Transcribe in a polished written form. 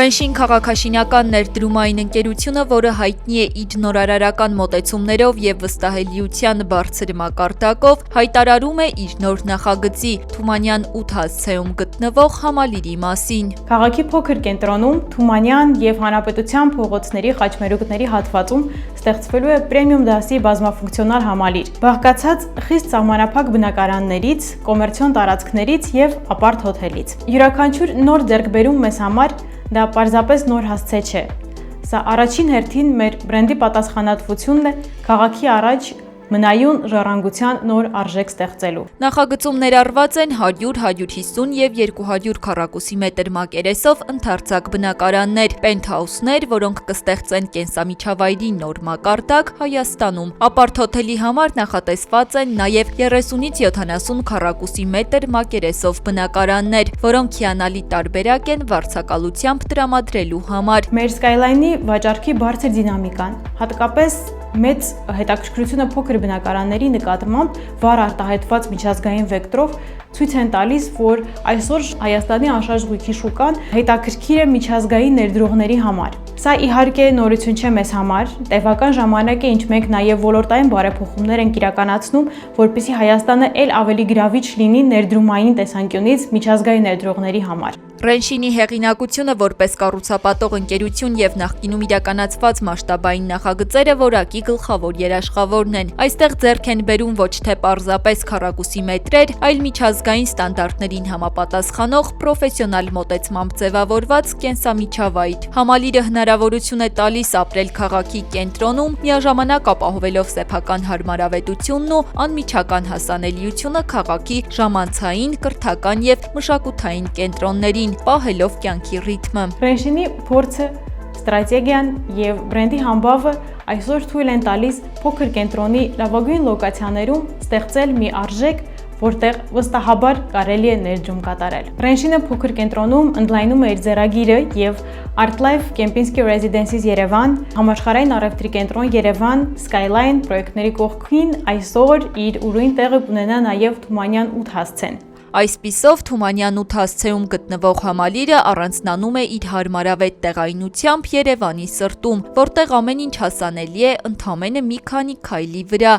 Ռենշին քաղաքաշինական ներդրումային ընկերությունը, որը հայտնի է իր նորարարական մոտեցումներով և վստահելիության բարձր մակարդակով, հայտարարում է իր նոր նախագծի Թումանյան 8 հասցեում գտնվող համալիրի մասին։ Քաղաքի փոքր կենտրոնում Թումանյան և Հանրապետության փողոցների խաչմերուկների հատվածում ստեղծվելու է պրեմիում դասի բազմաֆունկցիոնալ համալիր, բաղկացած խիստ սահմանափակ բնակարաններից, կոմերցիոն տարածքներից և ապարտ հոթելից։ Յուրաքանչյուր նոր ձեռքբերում մեզ համար դա պարզապես նոր հասցե չէ։ Սա առաջին հերթին մեր բրենդի պատասխանատվությունն է քաղաքի առաջ մնայուն ժառանգության նոր արժեք ստեղծելու։ Նախագծում ներառված են 100, 150 և 200 քառակուսի մետր մակերեսով ընդարձակ բնակարաններ, պենթհաուսներ, որոնք կստեղծեն կենսամիջավայրի նոր մակարդակ Հայաստանում։ Ապարտ հոթելի համար նախատեսված են նաև 30-ից 70 քառակուսի մետր մակերեսով բնակարաններ, որոնք հիանալի տարբերակ են վարձակալությամբ տրամադրելու համար։ Մեր Skyline-ի վաճառքի բարձր դինամիկան, հատկապես մեծ հետաքրքրությունը փոքր բնակարանների նկատմամբ վառ արտահայտված միջազգային վեկտորով ցույց են տալիս, որ այսօր Հայաստանի անշարժ շուկան հետաքրքիր է միջազգային ներդրողների համար։ Սա իհարկե նորություն չէ մեզ համար, տևական ժամանակ է, ինչ մենք նաև ոլորտային բարեփոխումներ ենք իրականացնում, որպեսզի Հայաստանը ել ավելի գրավիչ լինի ներդրումային տեսանկյունից միջազգային ներդրողների համար։ Ռենշինի հեղինակությունը որպես կառուցապատող ընկերություն և նախկինում իրականացված մասշտաբային նախագծերը որակի գլխավոր երաշխավորն են։ Այստեղ ձեռք են բերում ոչ թե պարզապես քառակուսի մետրեր, այլ միջազգային ստանդարտներին համապատասխանող պրոֆեսիոնալ մոտեցմամբ ձևավորված կենսամիջավայր։ Համալիրը հնարավորություն է տալիս ապրել քաղաքի կենտրոնում, միաժամանակ ապահովելով սեփական հարմարավետությունն ու անմիջական հասանելիությունը քաղաքի ժամանցային, կրթական և մշակութային կենտրոններին, պահելով կյանքի ռիթմը։ Ռենշինի փորձը, ստրատեգիան և բրենդի համբավը այսօր թույլ են տալիս փոքր կենտրոնի լավագույն լոկացիաներում ստեղծել մի արժեք, որտեղ վստահաբար կարելի է ներդրում կատարել։ Ռենշինը փոքր կենտրոնում ընդլայնում է իր ձեռագիրը և ArtLife Kempinski Residences Երևան, համաշխարհային առևտրի կենտրոն Երևան, Skyline պրոյեկտների կողքին այսօր իր ուրույն տեղը կունենա նաև Թումանյան 8 հասցեն։ Այսպիսով Թումանյան 8 հասցեում գտնվող համալիրը առանձնանում է իր հարմարավետ տեղայնությամբ Երևանի սրտում, որտեղ ամեն ինչ հասանելի է ընդամենը մի քանի քայլի վրա։